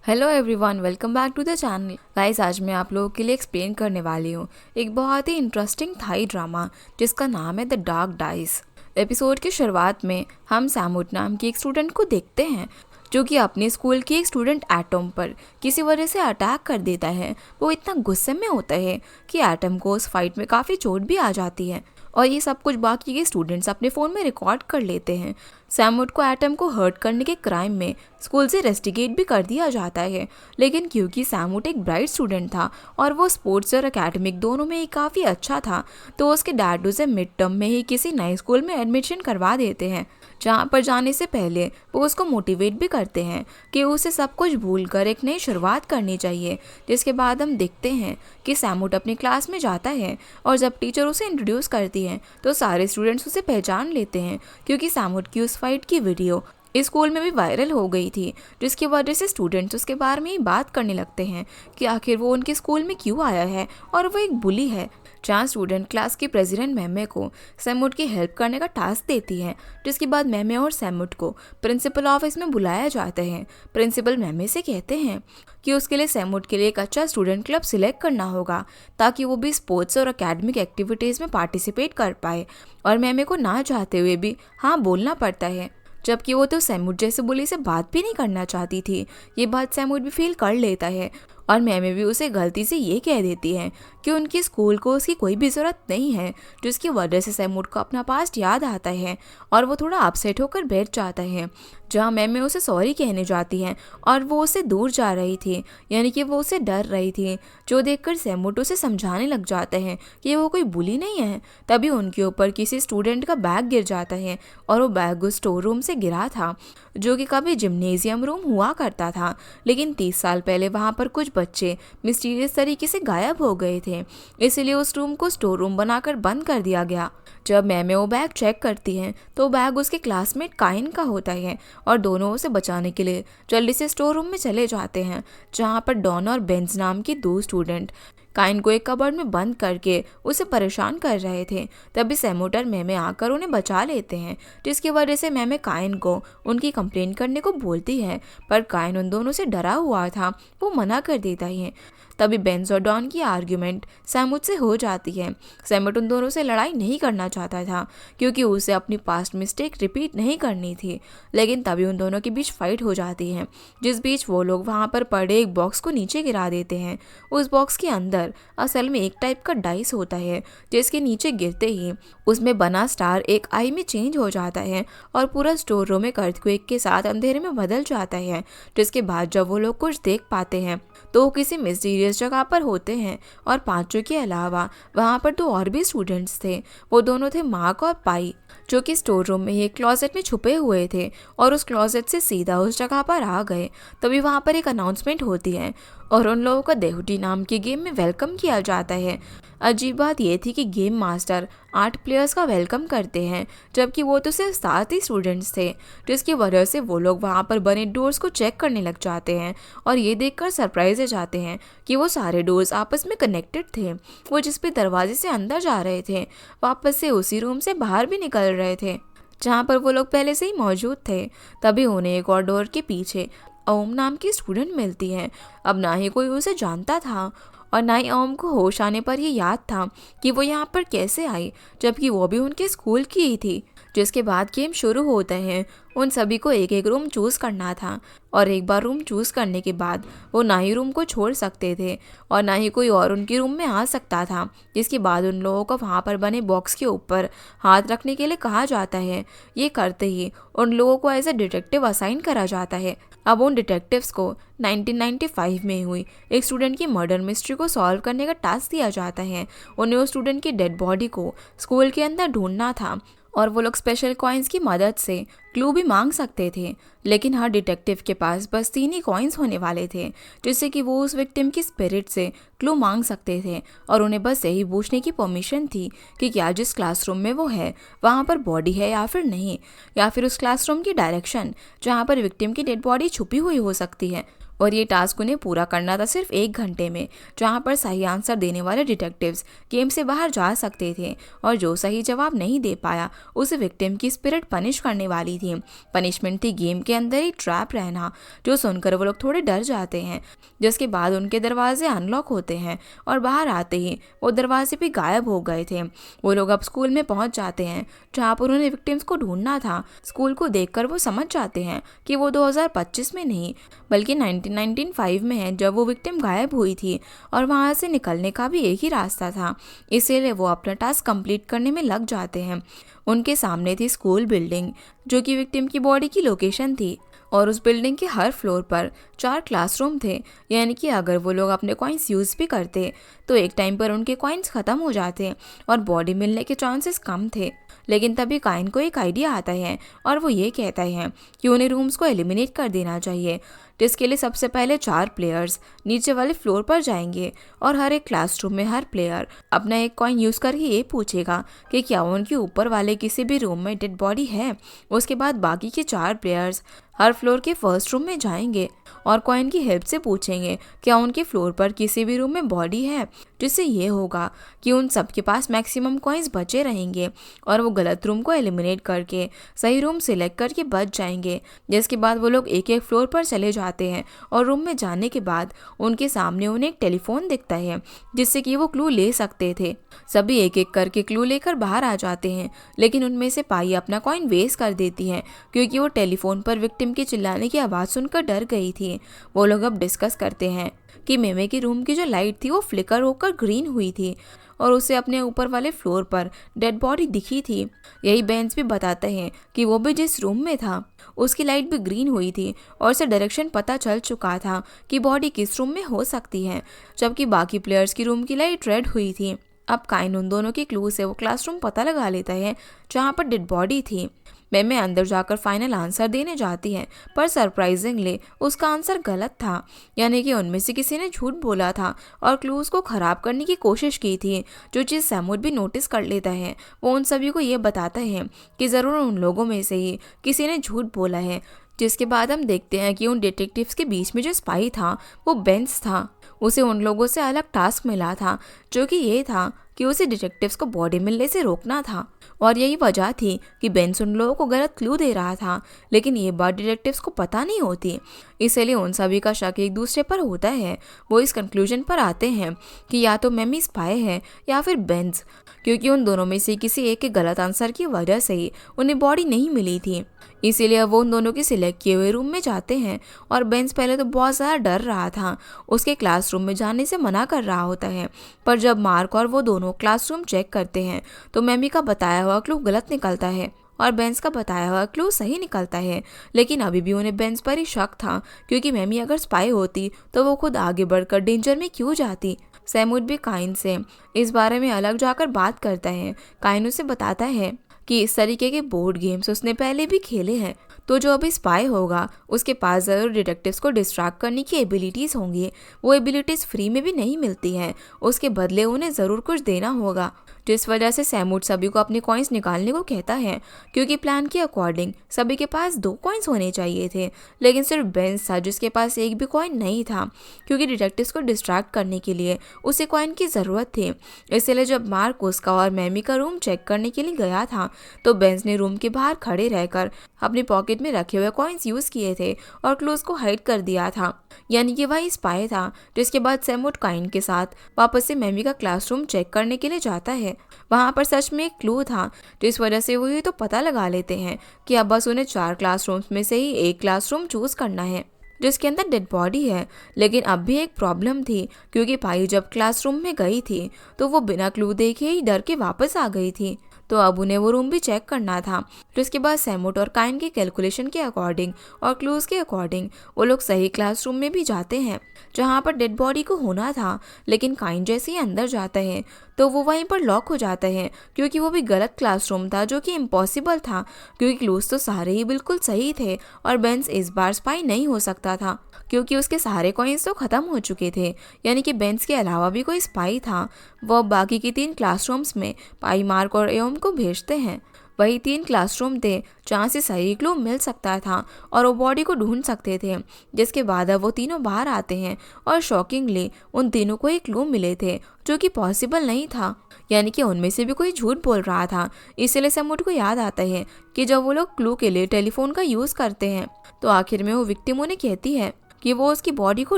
Hello everyone, welcome back to the channel. Guys, आज मैं आप लोगों के लिए एक्सप्लेन करने वाली हूँ एक बहुत ही इंटरेस्टिंग थाई ड्रामा जिसका नाम है द डार्क डाइस। एपिसोड की शुरुआत में हम सैमुट नाम की एक स्टूडेंट को देखते हैं जो कि अपने स्कूल की एक स्टूडेंट एटम पर किसी वजह से अटैक कर देता है। वो इतना गुस्से में होता है कि एटम को उस फाइट में काफ़ी चोट भी आ जाती है और ये सब कुछ बाकी के स्टूडेंट्स अपने फ़ोन में रिकॉर्ड कर लेते हैं। सैमुट को एटम को हर्ट करने के क्राइम में स्कूल से रेस्टिकेट भी कर दिया जाता है, लेकिन क्योंकि सैमुट एक ब्राइट स्टूडेंट था और वो स्पोर्ट्स और एकेडमिक दोनों में ही काफ़ी अच्छा था, तो उसके डैड उसे मिड टर्म में ही किसी नए स्कूल में एडमिशन करवा देते हैं, जहाँ पर जाने से पहले वो उसको मोटिवेट भी करते हैं कि उसे सब कुछ भूलकर एक नई शुरुआत करनी चाहिए। जिसके बाद हम देखते हैं कि सैमुट अपनी क्लास में जाता है और जब टीचर उसे इंट्रोड्यूस करती है तो सारे स्टूडेंट्स उसे पहचान लेते हैं, क्योंकि सैमुट की उस फाइट की वीडियो इस स्कूल में भी वायरल हो गई थी, जिसकी वजह से स्टूडेंट्स उसके बारे में ही बात करने लगते हैं कि आखिर वो उनके स्कूल में क्यों आया है और वो एक बुली है। जहाँ स्टूडेंट क्लास की प्रेसिडेंट मैमे को सैमुट की हेल्प करने का टास्क देती है, जिसके बाद मैमे और सैमुट को प्रिंसिपल ऑफिस में बुलाया जाता है। प्रिंसिपल मैमे से कहते हैं कि उसके लिए सैमुट के लिए एक अच्छा स्टूडेंट क्लब सिलेक्ट करना होगा ताकि वो भी स्पोर्ट्स और एकेडमिक एक्टिविटीज़ में पार्टिसिपेट कर पाए, और मैमे को ना चाहते हुए भी हाँ बोलना पड़ता है, जबकि वो तो सैमुट जैसे बुली से बात भी नहीं करना चाहती थी। ये बात सैमुट भी फील कर लेता है और मैमे भी उसे गलती से ये कह देती है कि उनके स्कूल को उसकी कोई भी ज़रूरत नहीं है, जिसकी वजह से सैमुट को अपना पास्ट याद आता है और वो थोड़ा अपसेट होकर बैठ जाता है। जहाँ मैमे उसे सॉरी कहने जाती है और वो उसे दूर जा रही थी, यानी कि वो उसे डर रही थी, जो देखकर सैमुट उसे समझाने लग जाता है कि वो कोई बुली नहीं है। तभी उनके ऊपर किसी स्टूडेंट का बैग गिर जाता है और वो बैग उस स्टोर रूम से गिरा था, जो कि कभी जिम्नेजियम रूम हुआ करता था, लेकिन 30 साल पहले वहाँ पर कुछ बच्चे मिस्टीरियस तरीके से गायब हो गए थे, इसलिए उस रूम को स्टोर रूम बनाकर बंद कर दिया गया। जब मैमे वो बैग चेक करती हैं तो बैग उसके क्लासमेट काइन का होता है और दोनों उसे बचाने के लिए जल्दी से स्टोर रूम में चले जाते हैं, जहाँ पर डॉन और बेंज नाम की दो स्टूडेंट काइन को एक कबर्ड में बंद करके उसे परेशान कर रहे थे। तभी सैमुट और मैमे आकर उन्हें बचा लेते हैं, जिसकी वजह से मैमे काइन को उनकी कंप्लेंट करने को बोलती है, पर काइन उन दोनों से डरा हुआ था, वो मना कर देता है। तभी बेंज और डॉन की आर्ग्यूमेंट सैमुट से हो जाती है। सैमुट उन दोनों से लड़ाई नहीं करना चाहता था क्योंकि उसे अपनी पास्ट मिस्टेक रिपीट नहीं करनी थी, लेकिन तभी उन दोनों के बीच फाइट हो जाती है, जिस बीच वो लोग वहाँ पर पड़े एक बॉक्स को नीचे गिरा देते हैं। उस बॉक्स के अंदर असल में एक टाइप का डाइस होता है, जिसके नीचे गिरते ही उसमें बना स्टार एक आई में चेंज हो जाता है और पूरा स्टोर रूम एक अर्थक्वेक के साथ अंधेरे में बदल जाता है। जिसके बाद जब वो लोग कुछ देख पाते हैं तो वो किसी मिस्टीरियस जगह पर होते हैं और पांचों के अलावा वहाँ पर दो और भी स्टूडेंट्स थे। वो दोनों थे मार्क और पाई, जो कि स्टोर रूम में एक क्लोजेट में छुपे हुए थे और उस क्लोजेट से सीधा उस जगह पर आ गए। तभी वहाँ पर एक अनाउंसमेंट होती है और उन लोगों को देहुटी नाम की गेम में वेलकम किया जाता है। अजीब बात यह थी कि गेम मास्टर 8 प्लेयर्स का वेलकम करते हैं, जबकि वो तो सिर्फ 7 ही स्टूडेंट्स थे, जिसकी वजह से वो लोग वहाँ पर बने डोर्स को चेक करने लग जाते हैं और ये देखकर सरप्राइज हो जाते हैं कि वो सारे डोर्स आपस में कनेक्टेड थे। वो जिस भी दरवाजे से अंदर जा रहे थे वापस से उसी रूम से बाहर भी निकल रहे थे जहाँ पर वो लोग पहले से ही मौजूद थे। तभी उन्हें एक और डोर के पीछे ओम नाम की स्टूडेंट मिलती है। अब ना ही कोई उसे जानता था और ना ही ओम को होश आने पर ये याद था कि वो यहाँ पर कैसे आई, जबकि वो भी उनके स्कूल की ही थी। जिसके बाद गेम शुरू होता है। उन सभी को एक एक रूम चूज़ करना था और एक बार रूम चूज़ करने के बाद वो ना ही रूम को छोड़ सकते थे और ना ही कोई और उनके रूम में आ सकता था। जिसके बाद उन लोगों को वहाँ पर बने बॉक्स के ऊपर हाथ रखने के लिए कहा जाता है। ये करते ही उन लोगों को एज ए डिटेक्टिव असाइन करा जाता है। अब उन डिटेक्टिव्स को 1995 में हुई एक स्टूडेंट की मर्डर मिस्ट्री को सॉल्व करने का टास्क दिया जाता है। उन्हें उस स्टूडेंट की डेड बॉडी को स्कूल के अंदर ढूंढना था और वो लोग स्पेशल कॉइन्स की मदद से क्लू भी मांग सकते थे, लेकिन हर डिटेक्टिव के पास बस 3 ही कॉइन्स होने वाले थे, जिससे कि वो उस विक्टिम की स्पिरिट से क्लू मांग सकते थे और उन्हें बस यही पूछने की परमिशन थी कि क्या जिस क्लासरूम में वो है वहाँ पर बॉडी है या फिर नहीं, या फिर उस क्लासरूम की डायरेक्शन जहाँ पर विक्टिम की डेड बॉडी छुपी हुई हो सकती है और ये टास्क उन्हें पूरा करना था सिर्फ 1 घंटे में, जहाँ पर सही आंसर देने वाले डिटेक्टिव्स गेम से बाहर जा सकते थे और जो सही जवाब नहीं दे पाया उसे विक्टिम की स्पिरिट पनिश करने वाली थी। पनिशमेंट थी गेम के अंदर ही ट्रैप रहना, जो सुनकर वो लोग थोड़े डर जाते हैं। जिसके बाद उनके दरवाजे अनलॉक होते हैं और बाहर आते ही वो दरवाजे भी गायब हो गए थे। वो लोग अब स्कूल में पहुंच जाते हैं जहाँ पर उन्हें विक्टिम्स को ढूंढना था। स्कूल को देखकर वो समझ जाते हैं कि वो 2025 में नहीं बल्कि 1995 में है, जब वो विक्टिम गायब हुई थी और वहाँ से निकलने का भी एक ही रास्ता था। इसीलिए वो अपना टास्क कंप्लीट करने में लग जाते हैं। उनके सामने थी स्कूल बिल्डिंग, जो कि विक्टिम की बॉडी की लोकेशन थी, और उस बिल्डिंग के हर फ्लोर पर 4 क्लासरूम थे। यानी कि अगर वो लोग अपने कॉइन्स यूज़ भी करते तो एक टाइम पर उनके कॉइन्स ख़त्म हो जाते और बॉडी मिलने के चांसेस कम थे। लेकिन तभी काइन को एक आइडिया आता है और वो ये कहता है कि उन्हें रूम्स को एलिमिनेट कर देना चाहिए, जिसके लिए सबसे पहले 4 प्लेयर्स नीचे वाले फ्लोर पर जाएंगे और हर एक क्लासरूम में हर प्लेयर अपना एक कॉइन यूज़ करके ये पूछेगा कि क्या उनके ऊपर वाले किसी भी रूम में डेड बॉडी है। उसके बाद बाकी के 4 प्लेयर्स हर फ्लोर के फर्स्ट रूम में जाएंगे और कॉइन की हेल्प से पूछेंगे क्या उनके फ्लोर पर किसी भी रूम में बॉडी है, जिससे ये होगा कि उन सबके पास मैक्सिमम कॉइन्स बचे रहेंगे और वो गलत रूम को एलिमिनेट करके सही रूम सिलेक्ट करके बच जाएंगे। जिसके बाद वो लोग एक एक फ्लोर पर चले जाते हैं और रूम में जाने के बाद उनके सामने उन्हें एक टेलीफोन दिखता है, जिससे कि वो क्लू ले सकते थे। सभी एक एक करके क्लू लेकर बाहर आ जाते हैं, लेकिन उनमें से पाई अपना कॉइन वेस्ट कर देती है क्योंकि वो टेलीफोन पर विक्टिम के चिल्लाने की आवाज़ सुनकर डर गई थी। वो लोग अब डिस्कस करते हैं कि मेमे के रूम की जो लाइट थी वो फ्लिकर होकर ग्रीन हुई थी और उसे अपने ऊपर वाले फ्लोर पर डेड बॉडी दिखी थी। यही बेंस भी बताते हैं कि वो भी जिस रूम में था उसकी लाइट भी ग्रीन हुई थी और उसे डायरेक्शन पता चल चुका था कि बॉडी किस रूम में हो सकती है, जबकि बाकी प्लेयर्स की रूम की लाइट रेड हुई थी। अब काइन उन दोनों के क्लू से वो क्लासरूम पता लगा लेता है जहाँ पर डेड बॉडी थी। मैमे अंदर जाकर फाइनल आंसर देने जाती है, पर सरप्राइजिंगली उसका आंसर गलत था। यानी कि उनमें से किसी ने झूठ बोला था और क्लूज को खराब करने की कोशिश की थी। जो चीज़ सैमुड भी नोटिस कर लेता है, वो उन सभी को ये बताता है कि ज़रूर उन लोगों में से ही किसी ने झूठ बोला है। जिसके बाद हम देखते हैं कि उन डिटेक्टिव्स के बीच में जो स्पाई था वो बेंस था। उसे उन लोगों से अलग टास्क मिला था, जो कि ये था कि उसे डिटेक्टिव्स को बॉडी मिलने से रोकना था। और यही वजह थी कि बेंस उन लोगों को गलत क्लू दे रहा था, लेकिन ये बात डिटेक्टिव्स को पता नहीं होती। इसलिए उन सभी का शक एक दूसरे पर होता है। वो इस कंक्लूजन पर आते हैं कि या तो मेमी स्पाई है या फिर बेंस, क्योंकि उन दोनों में से किसी एक के गलत आंसर की वजह से ही उन्हें बॉडी नहीं मिली थी। इसीलिए वो उन दोनों के सिलेक्ट किए हुए रूम में जाते हैं और बेंस पहले तो बहुत ज़्यादा डर रहा था, उसके क्लासरूम में जाने से मना कर रहा होता है। पर जब मार्क और वो दोनों क्लासरूम चेक करते हैं तो मेमी का बताया हुआ क्लू गलत निकलता है और बेंस का बताया हुआ क्लू सही निकलता है। लेकिन अभी भी उन्हें बेंस पर ही शक था, क्योंकि मेमी अगर स्पाई होती तो वो खुद आगे बढ़कर डेंजर में क्यों जाती। सैमुड भी काइन से इस बारे में अलग जाकर बात करता है। काइन उसे बताता है कि इस तरीके के बोर्ड गेम्स उसने पहले भी खेले हैं, तो जो अभी स्पाई होगा उसके पास ज़रूर डिटेक्टिव्स को डिस्ट्रैक्ट करने की एबिलिटीज़ होंगी। वो एबिलिटीज़ फ्री में भी नहीं मिलती हैं, उसके बदले उन्हें ज़रूर कुछ देना होगा। जिस वजह से सैमुड सभी को अपने कॉइन्स निकालने को कहता है, क्योंकि प्लान के अकॉर्डिंग सभी के पास 2 कॉइन्स होने चाहिए थे, लेकिन सिर्फ बेंस था जिसके पास एक भी कॉइन नहीं था, क्योंकि डिटेक्टिव्स को डिस्ट्रैक्ट करने के लिए उसे कॉइन की ज़रूरत थी। इसलिए जब मार्क उसका और मेमी का रूम चेक करने के लिए गया था तो बेंस ने रूम के बाहर खड़े रहकर अपनी पॉकेट में रखे हुए कॉइन्स यूज़ किए थे और क्लूज को हाइड कर दिया था। यानी कि वही स्पाई था। जिसके बाद सैमुड काइन के साथ वापस से मेमी का क्लासरूम चेक करने के लिए जाता है। वहाँ पर सच में एक क्लू था, जिस वजह से वो ये तो पता लगा लेते हैं कि अब बस उन्हें 4 क्लासरूम्स में से ही एक क्लासरूम चूज करना है जिसके अंदर डेड बॉडी है। लेकिन अब भी एक प्रॉब्लम थी, क्योंकि पाई जब क्लासरूम में गई थी तो वो बिना क्लू देखे ही डर के वापस आ गई थी, तो अब उन्हें वो रूम भी चेक करना था। जिसके बाद सैमुड और काइन के कैलकुलेशन के अकॉर्डिंग और क्लूज के अकॉर्डिंग वो लोग सही क्लासरूम में भी जाते हैं जहाँ पर डेड बॉडी को होना था। लेकिन काइन जैसे ही अंदर जाता है तो वो वहीं पर लॉक हो जाता है, क्योंकि वो भी गलत क्लासरूम था, जो कि इम्पॉसिबल था, क्योंकि क्लूज तो सारे ही बिल्कुल सही थे और बेंस इस बार स्पाई नहीं हो सकता था, क्योंकि उसके सारे कॉइन्स तो ख़त्म हो चुके थे। यानी कि बेंस के अलावा भी कोई स्पाई था। वो बाकी की 3 क्लासरूम्स में पाई, मार्क और एओम को भेजते हैं। वही 3 क्लासरूम थे जहाँ से सही क्लू मिल सकता था और वो बॉडी को ढूंढ सकते थे। जिसके बाद अब वो तीनों बाहर आते हैं और शॉकिंगली उन तीनों को एक क्लू मिले थे जो कि पॉसिबल नहीं था, यानी कि उनमें से भी कोई झूठ बोल रहा था। इसलिए सैमूट को याद आता है कि जब वो लोग क्लू के लिए टेलीफोन का यूज करते हैं तो आखिर में वो विक्टिम उन्हें कहती है कि वो उसकी बॉडी को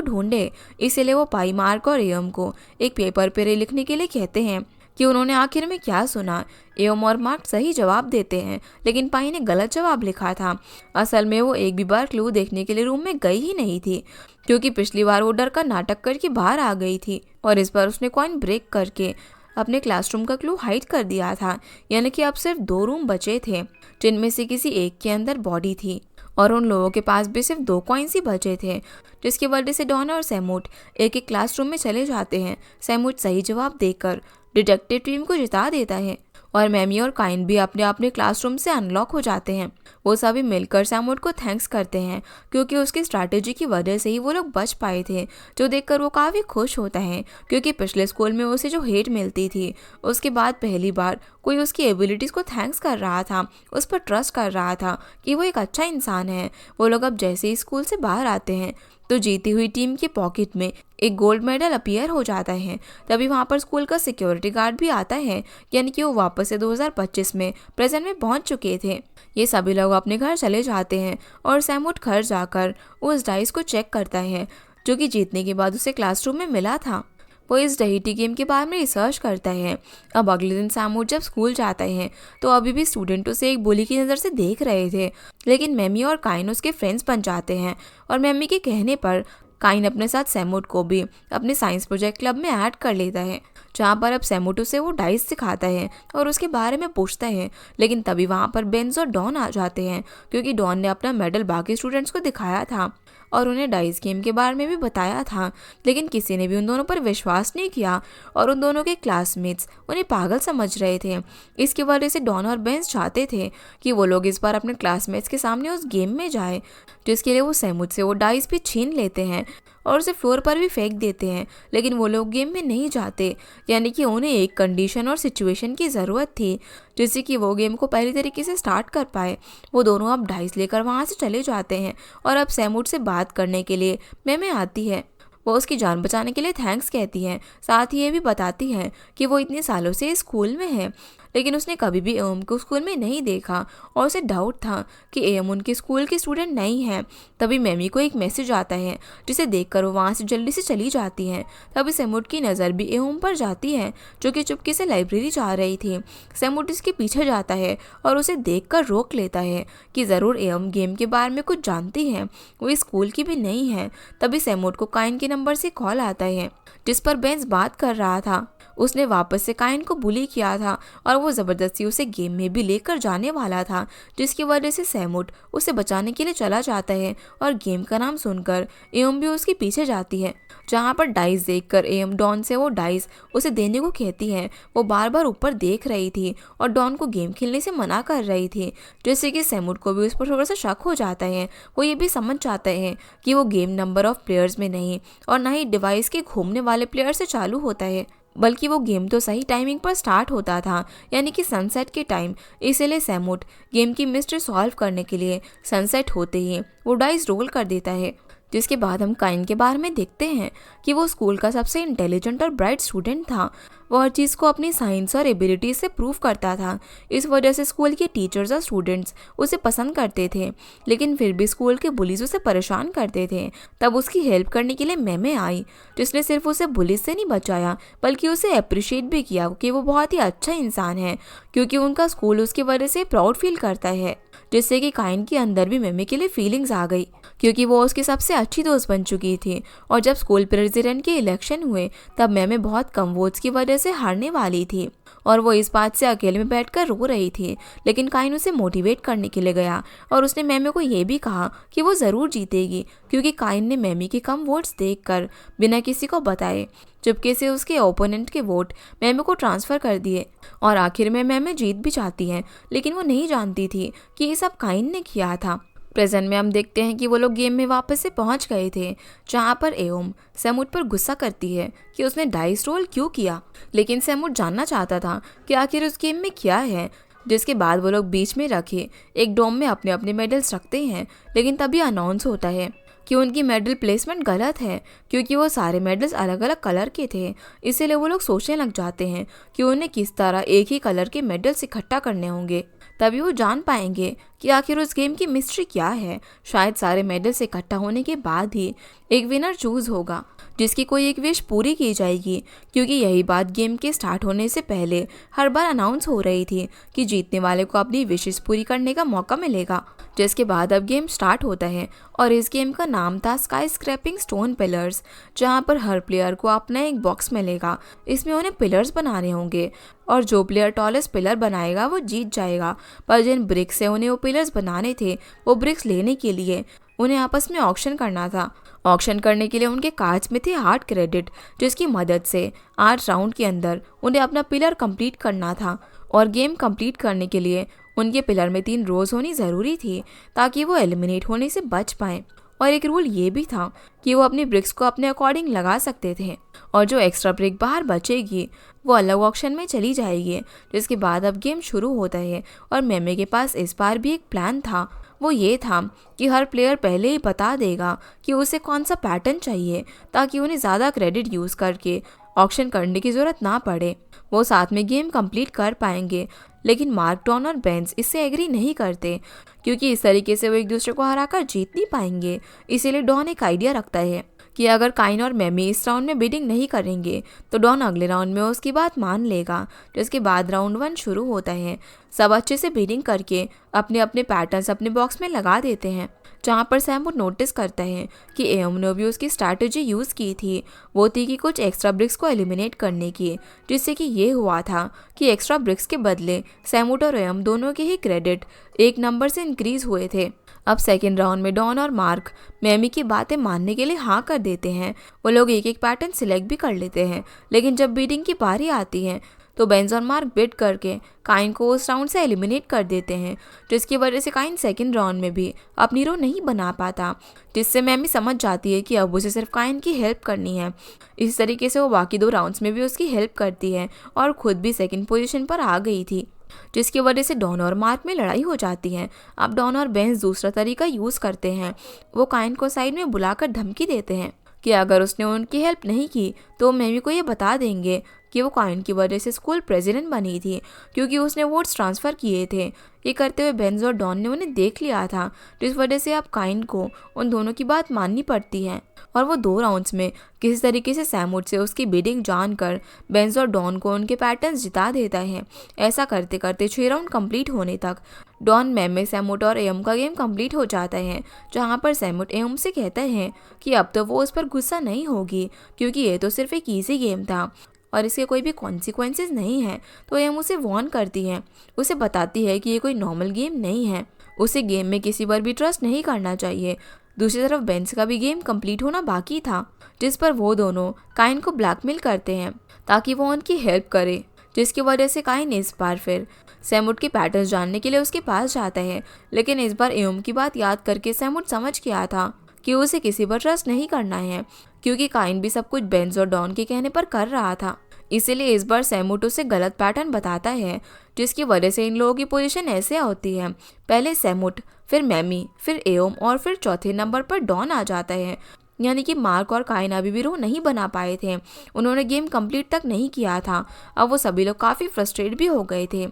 ढूंढे। इसीलिए वो पाई, मार्क और एयम को एक पेपर पर लिखने के लिए कहते हैं कि उन्होंने आखिर में क्या सुना। एयम और मार्क सही जवाब देते हैं, लेकिन पाई ने गलत जवाब लिखा था। असल में वो एक भी बार क्लू देखने के लिए रूम में गई ही नहीं थी, क्योंकि पिछली बार वो डर का नाटक करके बाहर आ गई थी और इस बार उसने कॉइन ब्रेक करके अपने क्लासरूम का क्लू हाइड कर दिया था। यानी कि अब सिर्फ 2 रूम बचे थे, जिनमें से किसी एक के अंदर बॉडी थी और उन लोगों के पास भी सिर्फ 2 कॉइन्स ही बचे थे, जिसकी वजह से डॉन और सैमूट एक एक क्लासरूम में चले जाते हैं। सैमूट सही जवाब देकर डिटेक्टिव टीम को जिता देता है और मैमी और काइन भी अपने अपने क्लासरूम से अनलॉक हो जाते हैं। वो सभी मिलकर सैमूट को थैंक्स करते हैं, क्योंकि उसकी स्ट्रैटेजी की वजह से ही वो लोग बच पाए थे, जो देखकर वो काफ़ी खुश होता है, क्योंकि पिछले स्कूल में उसे जो हेट मिलती थी उसके बाद पहली बार कोई उसकी एबिलिटीज़ को थैंक्स कर रहा था, उस पर ट्रस्ट कर रहा था कि वो एक अच्छा इंसान है। वो लोग अब जैसे ही स्कूल से बाहर आते हैं तो जीती हुई टीम के पॉकेट में एक गोल्ड मेडल अपीयर हो जाता है। तभी वहाँ पर स्कूल का सिक्योरिटी गार्ड भी आता है, यानी कि वो वापस से 2025 में प्रेजेंट में पहुँच चुके थे। ये सभी लोग अपने घर चले जाते हैं और सैमूट घर जाकर उस डाइस को चेक करता है जो कि जीतने के बाद उसे क्लासरूम में मिला था। वो इस डहीटी गेम के बारे में रिसर्च करता है। अब अगले दिन सैमूट जब स्कूल जाता है तो अभी भी स्टूडेंट उसे एक बुली की नज़र से देख रहे थे, लेकिन मैमी और काइन उसके फ्रेंड्स बन जाते हैं और मैमी के कहने पर काइन अपने साथ सैमूट को भी अपने साइंस प्रोजेक्ट क्लब में ऐड कर लेता है, जहाँ पर अब सैमूट उसे वो डाइस सिखाता है और उसके बारे में पूछता है। लेकिन तभी वहाँ पर बेंज और डॉन आ जाते हैं, क्योंकि डॉन ने अपना मेडल बाकी स्टूडेंट्स को दिखाया था और उन्हें डाइस गेम के बारे में भी बताया था, लेकिन किसी ने भी उन दोनों पर विश्वास नहीं किया और उन दोनों के क्लासमेट्स उन्हें पागल समझ रहे थे। इसकी वजह से डॉन और बेंस चाहते थे कि वो लोग इस बार अपने क्लासमेट्स के सामने उस गेम में जाए, जिसके लिए वो सैमूट से वो डाइस भी छीन लेते हैं और उसे फ्लोर पर भी फेंक देते हैं। लेकिन वो लोग गेम में नहीं जाते, यानी कि उन्हें एक कंडीशन और सिचुएशन की ज़रूरत थी जिससे कि वो गेम को पहले तरीके से स्टार्ट कर पाए। वो दोनों अब डाइस लेकर वहाँ से चले जाते हैं और अब सैमूट से बात करने के लिए मैमे आती है। वो उसकी जान बचाने के लिए थैंक्स कहती है, साथ ही ये भी बताती है कि वो इतने सालों से स्कूल में है, लेकिन उसने कभी भी एयम को स्कूल में नहीं देखा और उसे डाउट था कि एयम उनके स्कूल की स्टूडेंट नहीं है। तभी मैमी को एक मैसेज आता है, जिसे देखकर वो वहाँ से जल्दी से चली जाती है। तभी सैमूट की नज़र भी एयम पर जाती है, जो कि चुपके से लाइब्रेरी जा रही थी। सैमूट इसके पीछे जाता है और उसे देखकर रोक लेता है कि ज़रूर एयम गेम के बारे में कुछ जानती है, वो स्कूल की भी नहीं है। तभी सैमूट को काइन के नंबर से कॉल आता है, जिस पर बेंस बात कर रहा था। उसने वापस से काइन को बुली किया था और वो ज़बरदस्ती उसे गेम में भी लेकर जाने वाला था, जिसकी वजह से सैमूट उसे बचाने के लिए चला जाता है और गेम का नाम सुनकर एयम भी उसके पीछे जाती है, जहाँ पर डाइस देखकर एयम डॉन से वो डाइस उसे देने को कहती है। वो बार बार ऊपर देख रही थी और डॉन को गेम खेलने से मना कर रही थी, जिससे कि सैमूट को भी उस पर थोड़ा सा शक हो जाता है। वो ये भी समझ जाता है कि वो गेम नंबर ऑफ प्लेयर्स में नहीं और ना ही डिवाइस के घूमने वाले प्लेयर से चालू होता है, बल्कि वो गेम तो सही टाइमिंग पर स्टार्ट होता था, यानी कि सनसेट के टाइम। इसीलिए सैमूट गेम की मिस्ट्री सॉल्व करने के लिए सनसेट होते ही वो डाइस रोल कर देता है। जिसके बाद हम काइन के बारे में देखते हैं कि वो स्कूल का सबसे इंटेलिजेंट और ब्राइट स्टूडेंट था। वो हर चीज़ को अपनी साइंस और एबिलिटीज से प्रूव करता था। इस वजह से स्कूल के टीचर्स और स्टूडेंट्स उसे पसंद करते थे, लेकिन फिर भी स्कूल के बुलीज उसे परेशान करते थे। तब उसकी हेल्प करने के लिए मैमे आई, जिसने सिर्फ उसे बुलीज से नहीं बचाया बल्कि उसे अप्रिशिएट भी किया कि वो बहुत ही अच्छा इंसान है, क्योंकि उनका स्कूल उसकी वजह से प्राउड फील करता है। जिससे कि काइन के अंदर भी मैमे के लिए फीलिंग्स आ गई, क्योंकि वो उसकी सबसे अच्छी दोस्त बन चुकी थी। और जब स्कूल प्रेसिडेंट के इलेक्शन हुए तब मैमे बहुत कम वोट्स की वजह से हारने वाली थी और वो इस बात से अकेले में बैठकर रो रही थी। लेकिन काइन उसे मोटिवेट करने के लिए गया और उसने मैमे को ये भी कहा कि वो ज़रूर जीतेगी, क्योंकि काइन ने मैमी के कम वोट्स देखकर बिना किसी को बताए चुपके से उसके ओपोनेंट के वोट मैमे को ट्रांसफ़र कर दिए और आखिर में मैमे जीत भी जाती है। लेकिन वो नहीं जानती थी कि ये सब काइन ने किया था। प्रेजेंट में हम देखते हैं कि वो लोग गेम में वापस से पहुंच गए थे, जहां पर एयम सैमूट पर गुस्सा करती है कि उसने डाइस रोल क्यों किया। लेकिन सैमूट जानना चाहता था कि आखिर उस गेम में क्या है जिसके बाद वो लोग बीच में रखे एक डोम में अपने अपने मेडल्स रखते हैं। लेकिन तभी अनाउंस होता है कि उनकी मेडल प्लेसमेंट गलत है, क्योंकि वो सारे मेडल्स अलग अलग कलर के थे। इसीलिए वो लोग सोचने लग जाते हैं कि उन्हें किस तरह एक ही कलर के मेडल्स इकट्ठा करने होंगे। तभी वो जान पाएंगे कि आखिर उस गेम की मिस्ट्री क्या है। शायद सारे मेडल्स इकट्ठा होने के बाद ही एक विनर चूज होगा, जिसकी कोई एक विश पूरी की जाएगी, क्योंकि यही बात गेम के स्टार्ट होने से पहले हर बार अनाउंस हो रही थी कि जीतने वाले को अपनी विशेष पूरी करने का मौका मिलेगा। जिसके बाद अब गेम स्टार्ट होता है और इस गेम का नाम था स्काई स्क्रैपिंग स्टोन पिलर्स, जहाँ पर हर प्लेयर को अपना एक बॉक्स मिलेगा। इसमें उन्हें पिलर्स बनाने होंगे और जो प्लेयर टॉलेस्ट पिलर बनाएगा वो जीत जाएगा। पर जिन ब्रिक्स से उन्हें वो पिलर्स बनाने थे, वो ब्रिक्स लेने के लिए उन्हें आपस में ऑक्शन करना था। ऑक्शन करने के लिए उनके कार्ड्स में थे 8 क्रेडिट, जिसकी मदद से 8 राउंड के अंदर उन्हें अपना पिलर कंप्लीट करना था। और गेम कंप्लीट करने के लिए उनके पिलर में 3 रोज होनी ज़रूरी थी, ताकि वो एलिमिनेट होने से बच पाएँ। और एक रूल ये भी था कि वो अपनी ब्रिक्स को अपने अकॉर्डिंग लगा सकते थे, और जो एक्स्ट्रा ब्रिक बाहर बचेगी वो अलग ऑक्शन में चली जाएगी। जिसके बाद अब गेम शुरू होता है और मेमे के पास इस बार भी एक प्लान था। वो ये था कि हर प्लेयर पहले ही बता देगा कि उसे कौन सा पैटर्न चाहिए, ताकि उन्हें ज़्यादा क्रेडिट यूज़ करके ऑक्शन करने की ज़रूरत ना पड़े। वो साथ में गेम कंप्लीट कर पाएंगे। लेकिन मार्क, डॉन और बेंस इससे एग्री नहीं करते, क्योंकि इस तरीके से वो एक दूसरे को हराकर जीत नहीं पाएंगे। इसीलिए डॉन एक आइडिया रखता है कि अगर काइन और मेमी इस राउंड में बिडिंग नहीं करेंगे तो डॉन अगले राउंड में उसकी बात मान लेगा। जिसके बाद राउंड 1 शुरू होता है। सब अच्छे से बिडिंग करके अपने अपने पैटर्न्स अपने बॉक्स में लगा देते हैं, जहाँ पर सैम नोटिस करता है कि एम ने भी उसकी स्ट्रैटेजी यूज़ की थी। वो थी कि कुछ एक्स्ट्रा ब्रिक्स को एलिमिनेट करने की, जिससे कि ये हुआ था कि एक्स्ट्रा ब्रिक्स के बदले सैमूट और एम दोनों के ही क्रेडिट 1 नंबर से इंक्रीज हुए थे। अब सेकेंड राउंड में डॉन और मार्क मेमी की बातें मानने के लिए हाँ कर देते हैं। वो लोग एक एक पैटर्न सिलेक्ट भी कर लेते हैं। लेकिन जब बीटिंग की बारी आती है तो बेंज और मार्क बिड करके काइन को उस राउंड से एलिमिनेट कर देते हैं, जिसकी वजह से काइन सेकंड राउंड में भी अपनी रो नहीं बना पाता, जिससे मैमी समझ जाती है कि अब उसे सिर्फ काइन की हेल्प करनी है। इस तरीके से वो बाकी 2 राउंड्स में भी उसकी हेल्प करती है और खुद भी सेकंड पोजीशन पर आ गई थी, जिसकी वजह से डॉन और मार्क में लड़ाई हो जाती है। अब डॉन और बेंज दूसरा तरीका यूज़ करते हैं। वो काइन को साइड में बुलाकर धमकी देते हैं कि अगर उसने उनकी हेल्प नहीं की तो मेमी को ये बता देंगे कि वो काइन की वजह से स्कूल प्रेसिडेंट बनी थी, क्योंकि उसने वोट्स ट्रांसफ़र किए थे। ये करते हुए बेंज और डॉन ने उन्हें देख लिया था, जिस वजह से अब काइन को उन दोनों की बात माननी पड़ती है। और वो 2 राउंड्स में किसी तरीके से सैमूट से उसकी बिडिंग जानकर बेंज और डॉन को उनके पैटर्न्स जिता देता है। ऐसा करते करते 6 राउंड कंप्लीट होने तक डॉन, मेमे, सैमूट और एम का गेम कंप्लीट हो जाता है, जहाँ पर सैमूट एम से कहता है कि अब तो वो उस पर गुस्सा नहीं होगी, क्योंकि ये तो सिर्फ एक ईजी गेम था और इसके कोई भी कॉन्सिक्वेंसेस नहीं है। तो एम उसे वार्न करती है, उसे बताती है कि ये कोई नॉर्मल गेम नहीं है, उसे गेम में किसी पर भी ट्रस्ट नहीं करना चाहिए। दूसरी तरफ बेंस का भी गेम कंप्लीट होना बाकी था, जिस पर वो दोनों काइन को ब्लैकमेल करते हैं ताकि वो उनकी हेल्प करे, जिसकी वजह से काइन इस बार फिर सैमूट के पैटर्न्स जानने के लिए उसके पास जाता है। लेकिन इस बार एम की बात याद करके सैमूट समझ गया था कि उसे किसी पर ट्रस्ट नहीं करना है, क्योंकि काइन भी सब कुछ बेंज और डॉन के कहने पर कर रहा था। इसीलिए इस बार सैमूट उसे गलत पैटर्न बताता है, जिसकी वजह से इन लोगों की पोजीशन ऐसे होती है, पहले सैमूट, फिर मैमी, फिर एओम और फिर चौथे नंबर पर डॉन आ जाता है। यानी कि मार्क और काइन अभी भी रो नहीं बना पाए थे, उन्होंने गेम कंप्लीट तक नहीं किया था। अब वो सभी लोग काफ़ी फ्रस्ट्रेट भी हो गए थे,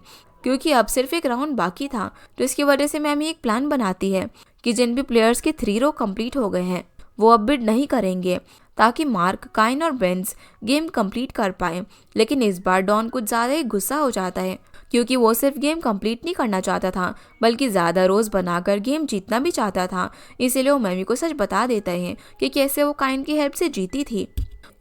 क्योंकि अब सिर्फ एक राउंड बाकी था। तो इसकी वजह से मैमी एक प्लान बनाती है कि जिन भी प्लेयर्स के 3 रो कंप्लीट हो गए हैं वो अब बिड नहीं करेंगे, ताकि मार्क, काइन और बेंस गेम कंप्लीट कर पाए। लेकिन इस बार डॉन कुछ ज़्यादा ही गुस्सा हो जाता है, क्योंकि वो सिर्फ गेम कंप्लीट नहीं करना चाहता था, बल्कि ज़्यादा रोज़ बनाकर गेम जीतना भी चाहता था। इसीलिए वो मैमी को सच बता देता है कि कैसे वो काइन की हेल्प से जीती थी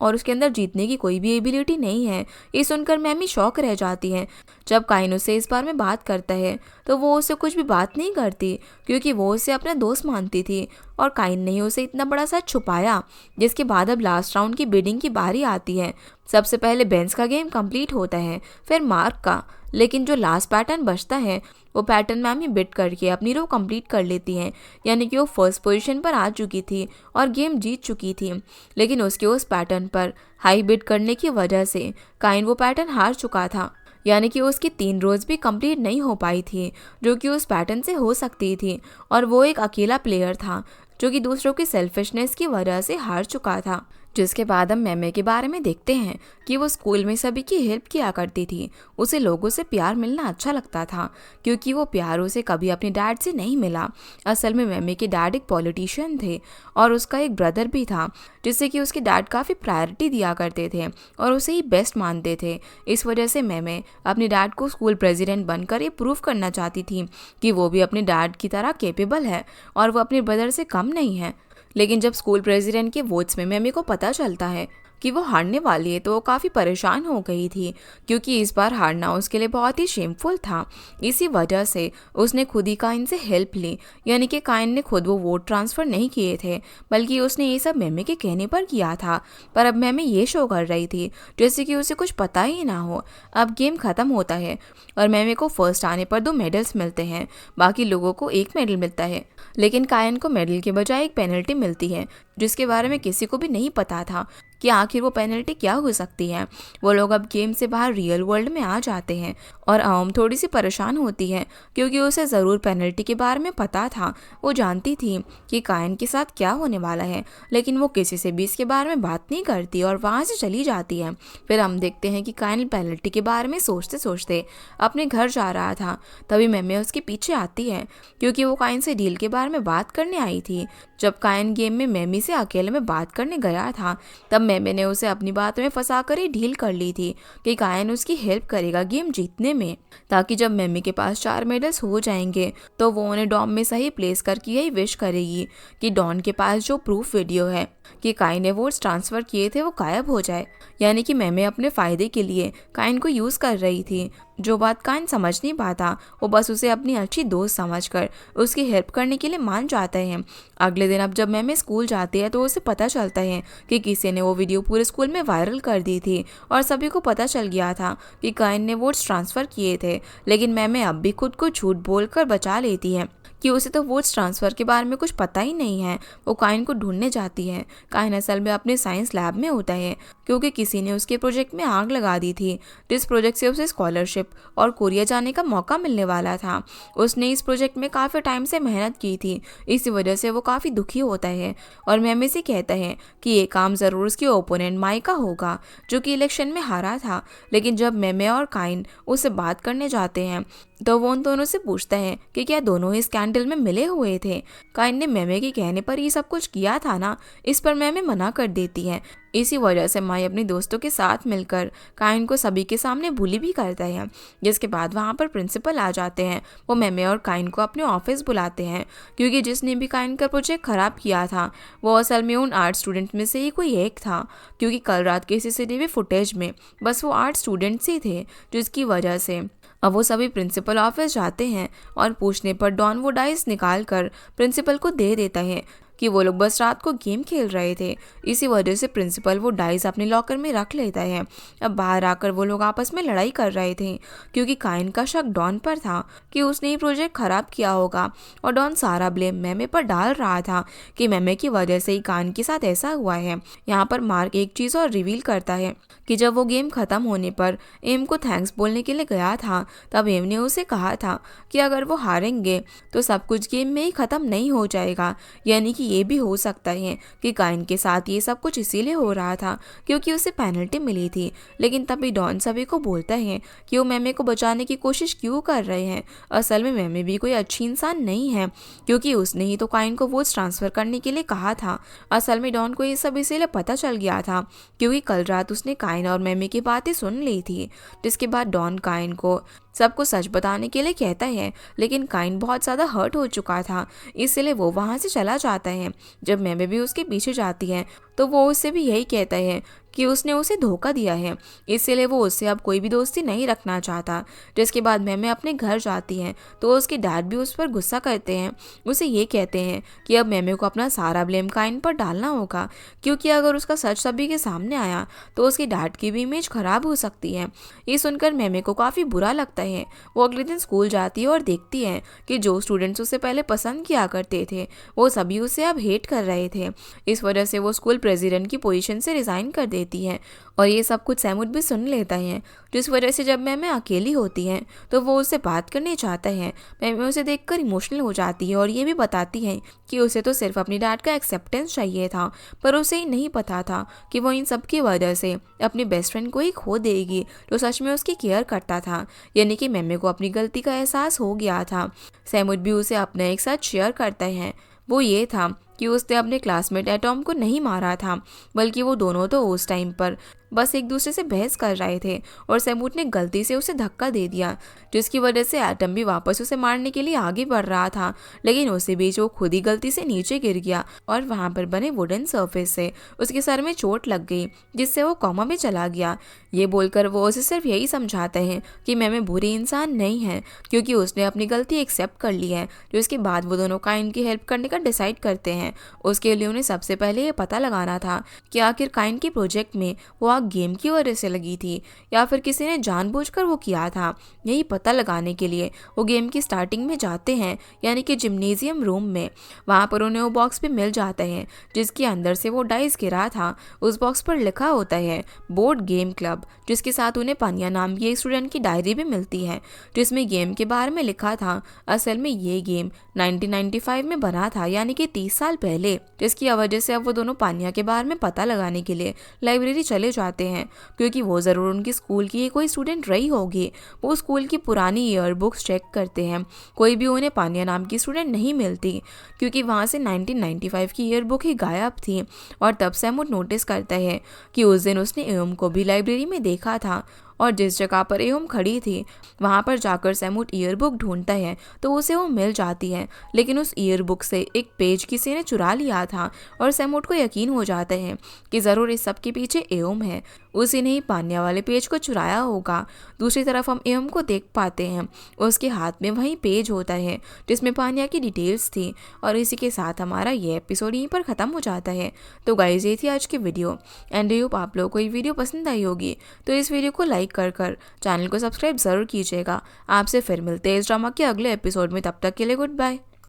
और उसके अंदर जीतने की कोई भी एबिलिटी नहीं है। ये सुनकर मैमी शॉक रह जाती है। जब काइन उससे इस बारे में बात करता है तो वो उससे कुछ भी बात नहीं करती, क्योंकि वो उसे अपना दोस्त मानती थी और काइन ने उसे इतना बड़ा सच छुपाया। जिसके बाद अब लास्ट राउंड की बिडिंग की बारी आती है। सबसे पहले बेंस का गेम कंप्लीट होता है, फिर मार्क का। लेकिन जो लास्ट पैटर्न बचता है वो पैटर्न मैमी बिट करके अपनी रो कंप्लीट कर लेती हैं, यानी कि वो फर्स्ट पोजीशन पर आ चुकी थी और गेम जीत चुकी थी। लेकिन उसके उस पैटर्न पर हाई बिट करने की वजह से काइन वो पैटर्न हार चुका था, यानी कि उसकी 3 रोज भी कंप्लीट नहीं हो पाई थी जो कि उस पैटर्न से हो सकती थी। और वो एक अकेला प्लेयर था जो कि दूसरों की सेल्फिशनेस की वजह से हार चुका था। जिसके बाद हम मैमे के बारे में देखते हैं कि वो स्कूल में सभी की हेल्प किया करती थी। उसे लोगों से प्यार मिलना अच्छा लगता था क्योंकि वो प्यार उसे कभी अपने डैड से नहीं मिला। असल में मैमे के डैड एक पॉलिटिशियन थे और उसका एक ब्रदर भी था जिससे कि उसके डैड काफ़ी प्रायोरिटी दिया करते थे और उसे ही बेस्ट मानते थे। इस वजह से मैमे अपने डैड को स्कूल प्रेसिडेंट बनकर ये प्रूव करना चाहती थी कि वो भी अपने डैड की तरह कैपेबल है और वो अपने ब्रदर से कम नहीं है। लेकिन जब स्कूल प्रेसिडेंट के वोट्स में मैमी को पता चलता है कि वो हारने वाली है तो वो काफ़ी परेशान हो गई थी क्योंकि इस बार हारना उसके लिए बहुत ही शेमफुल था। इसी वजह से उसने खुद ही काइन से हेल्प ली, यानी कि काइन ने खुद वो वोट ट्रांसफ़र नहीं किए थे बल्कि उसने ये सब मैमे के कहने पर किया था। पर अब मैमे ये शो कर रही थी जैसे कि उसे कुछ पता ही ना हो। अब गेम ख़त्म होता है और मैमे को फर्स्ट आने पर 2 मेडल्स मिलते हैं, बाकी लोगों को 1 मेडल मिलता है। लेकिन कायन को मेडल के बजाय एक पेनल्टी मिलती है जिसके बारे में किसी को भी नहीं पता था कि आखिर वो पेनल्टी क्या हो सकती है। वो लोग अब गेम से बाहर रियल वर्ल्ड में आ जाते हैं और आम थोड़ी सी परेशान होती है क्योंकि उसे ज़रूर पेनल्टी के बारे में पता था। वो जानती थी कि कायन के साथ क्या होने वाला है, लेकिन वो किसी से भी इसके बारे में बात नहीं करती और वहाँ से चली जाती है। फिर हम देखते हैं कि कायन पेनल्टी के बारे में सोचते सोचते अपने घर जा रहा था। तभी मैमे उसके पीछे आती है क्योंकि वो कायन से डील के बारे में बात करने आई थी। जब कायन गेम में मैमी से अकेले में बात करने गया था तब मैमे ने उसे अपनी बात में फंसा कर ही डील कर ली थी कि कायन उसकी हेल्प करेगा गेम जीतने में, ताकि जब मैमी के पास 4 मेडल्स हो जाएंगे तो वो उन्हें डॉम में सही प्लेस करके यही विश करेगी कि डॉन के पास जो प्रूफ वीडियो है कि काइन ने वोट्स ट्रांसफ़र किए थे वो गायब हो जाए। यानी कि मैमे अपने फ़ायदे के लिए काइन को यूज़ कर रही थी। जो बात काइन समझ नहीं पाता वो बस उसे अपनी अच्छी दोस्त समझकर उसकी हेल्प करने के लिए मान जाता है। अगले दिन अब जब मैमे स्कूल जाती है तो उसे पता चलता है कि किसी ने वो वीडियो पूरे स्कूल में वायरल कर दी थी और सभी को पता चल गया था कि काइन ने वोट्स ट्रांसफ़र किए थे। लेकिन मैमे अब भी खुद को झूठ बोलकर बचा लेती है कि उसे तो वोट्स ट्रांसफ़र के बारे में कुछ पता ही नहीं है। वो काइन को ढूंढने जाती है। काइन असल में अपने साइंस लैब में होता है क्योंकि किसी ने उसके प्रोजेक्ट में आग लगा दी थी, जिस प्रोजेक्ट से उसे स्कॉलरशिप और कोरिया जाने का मौका मिलने वाला था। उसने इस प्रोजेक्ट में काफ़ी टाइम से मेहनत की थी, इसी वजह से वो काफ़ी दुखी होता है और मैमे से कहता है कि ये काम ज़रूर उसके ओपोनेंट माई का होगा जो कि इलेक्शन में हारा था। लेकिन जब मैमे और काइन उससे बात करने जाते हैं तो वो उन दोनों से पूछता है कि क्या दोनों ही स्कैंडल में मिले हुए थे। काइन ने मैमे के कहने पर ये सब कुछ किया था ना, इस पर मैमे मना कर देती है। इसी वजह से माई अपने दोस्तों के साथ मिलकर काइन को सभी के सामने बुली भी करता है। जिसके बाद वहाँ पर प्रिंसिपल आ जाते हैं। वो मैमे और काइन को अपने ऑफिस बुलाते हैं क्योंकि जिसने भी काइन का प्रोजेक्ट ख़राब किया था वो असल में उन आर्ट स्टूडेंट में से ही कोई एक था, क्योंकि कल रात के CCTV फुटेज में बस वो आर्ट स्टूडेंट्स ही थे, जिसकी वजह से अब वो सभी प्रिंसिपल ऑफिस जाते हैं और पूछने पर डॉन वो डाइस निकाल कर प्रिंसिपल को दे देता है कि वो लोग बस रात को गेम खेल रहे थे। इसी वजह से प्रिंसिपल वो डाइस अपने लॉकर में रख लेता है। अब बाहर आकर वो लोग आपस में लड़ाई कर रहे थे क्योंकि काइन का शक डॉन पर था कि उसने ही प्रोजेक्ट खराब किया होगा और डॉन सारा ब्लेम मैमे पर डाल रहा था कि मैमे की वजह से ही काइन के साथ ऐसा हुआ है। यहाँ पर मार्क एक चीज़ और रिवील करता है कि जब वो गेम ख़त्म होने पर एम को थैंक्स बोलने के लिए गया था तब एम ने उसे कहा था कि अगर वो हारेंगे तो सब कुछ गेम में ही ख़त्म नहीं हो जाएगा। यानी कि ये भी हो सकता है कि काइन के साथ ये सब कुछ इसीलिए हो रहा था क्योंकि उसे पेनल्टी मिली थी। लेकिन तभी डॉन सभी को बोलता है कि वो मैमे को बचाने की कोशिश क्यों कर रहे हैं। असल में मैमे भी कोई अच्छी इंसान नहीं है क्योंकि उसने ही तो काइन को वोट्स ट्रांसफ़र करने के लिए कहा था। असल में डॉन को ये सब इसीलिए पता चल गया था क्योंकि कल रात उसने काइन और मैमे की बातें सुन ली थी। जिसके बाद डॉन काइन को सबको सच बताने के लिए कहता है, लेकिन काइन बहुत ज़्यादा हर्ट हो चुका था इसलिए वो वहाँ से चला जाता है। जब मैमे भी उसके पीछे जाती है तो वो उससे भी यही कहता है कि उसने उसे धोखा दिया है, इसलिए वो उससे अब कोई भी दोस्ती नहीं रखना चाहता। जिसके बाद मैमे अपने घर जाती हैं तो उसके डैड भी उस पर गुस्सा करते हैं। उसे ये कहते हैं कि अब मैमे को अपना सारा ब्लेम काइन पर डालना होगा क्योंकि अगर उसका सच सभी के सामने आया तो उसके डैड की भी इमेज ख़राब हो सकती है। ये सुनकर मैमे को काफ़ी बुरा लगता है। वो अगले दिन स्कूल जाती है और देखती है कि जो स्टूडेंट्स उसे पहले पसंद किया करते थे वो सभी उसे अब हेट कर रहे थे। इस वजह से वो स्कूल प्रेसिडेंट की पोजीशन से रिज़ाइन कर देती है। और ये सब कुछ सैमुट भी सुन लेता है, जिस वजह से जब मैमे अकेली होती है तो वो उससे बात करने चाहता है। मैमे उसे देखकर इमोशनल हो जाती है और ये भी बताती है कि उसे तो सिर्फ अपनी डैड का एक्सेप्टेंस चाहिए था, पर उसे ही नहीं पता था कि वो इन सब की वजह से अपनी बेस्ट फ्रेंड को ही खो देगी जो सच में उसकी केयर करता था। यानी कि मैमे को अपनी गलती का एहसास हो गया था। सैमुट भी उसे अपना एक साथ शेयर करता है। वो ये था कि उसने अपने क्लासमेट एटॉम को नहीं मारा था, बल्कि वो दोनों तो उस टाइम पर बस एक दूसरे से बहस कर रहे थे और सैमुट ने गलती से उसे धक्का दे दिया, जिसकी वजह से एटम भी वापस उसे मारने के लिए आगे बढ़ रहा था। लेकिन उसी बीच वो खुद ही गलती से नीचे गिर गया और वहाँ पर बने वुडन सरफेस से उसके सर में चोट लग गई, जिससे वो कोमा में चला गया। ये बोलकर वो उसे सिर्फ यही समझाते हैं कि मैमे बुरी इंसान नहीं है, क्योंकि उसने अपनी गलती एक्सेप्ट कर ली है। जिसके बाद वो दोनों काइन की हेल्प करने का डिसाइड करते हैं। उसके लिए उन्हें सबसे पहले ये पता लगाना था कि आखिर काइन की प्रोजेक्ट में वो गेम की वजह से लगी थी या फिर किसी ने जानबूझकर वो किया था। यही पता लगाने के लिए वो गेम की स्टार्टिंग में जाते हैं, यानी कि जिम्नेजियम रूम में। वहाँ पर उन्हें वो बॉक्स भी मिल जाता है जिसके अंदर से वो डाइस गिरा था। उस बॉक्स पर लिखा होता है बोर्ड गेम क्लब, जिसके साथ उन्हें पानिया नाम की एक स्टूडेंट की डायरी भी मिलती है जिसमें गेम के बारे में लिखा था। असल में ये गेम 1995 में बना था, यानी कि 30 साल पहले, जिसकी वजह से अब वो दोनों पानिया के बारे में पता लगाने के लिए लाइब्रेरी चले जाते हैं, क्योंकि वो ज़रूर उनकी स्कूल की कोई स्टूडेंट रही होगी। वो स्कूल की पुरानी ईयर बुक्स चेक करते हैं, कोई भी उन्हें पानिया नाम की स्टूडेंट नहीं मिलती, क्योंकि वहाँ से 1995 की ईयर बुक ही गायब थी। और तब सैमुट नोटिस करता है कि उस दिन उसने एयम को भी लाइब्रेरी में देखा था और जिस जगह पर एयम खड़ी थी वहाँ पर जाकर सैमुट ईयर बुक ढूंढता है तो उसे वो मिल जाती है। लेकिन उस ईयर बुक से एक पेज किसी ने चुरा लिया था और सैमुट को यकीन हो जाता है कि ज़रूर इस सब के पीछे एयम है, उसी ने ही पानिया वाले पेज को चुराया होगा। दूसरी तरफ हम एयम को देख पाते हैं, उसके हाथ में वही पेज होता है जिसमें पानिया की डिटेल्स थी। और इसी के साथ हमारा ये एपिसोड यहीं पर ख़त्म हो जाता है। तो गाइस, ये थी आज की वीडियो एंड आई होप आप लोगों को ये वीडियो पसंद आई होगी। तो इस वीडियो को लाइक कर चैनल को सब्सक्राइब ज़रूर कीजिएगा। आपसे फिर मिलते हैं इस ड्रामा के अगले एपिसोड में, तब तक के लिए गुड बाय।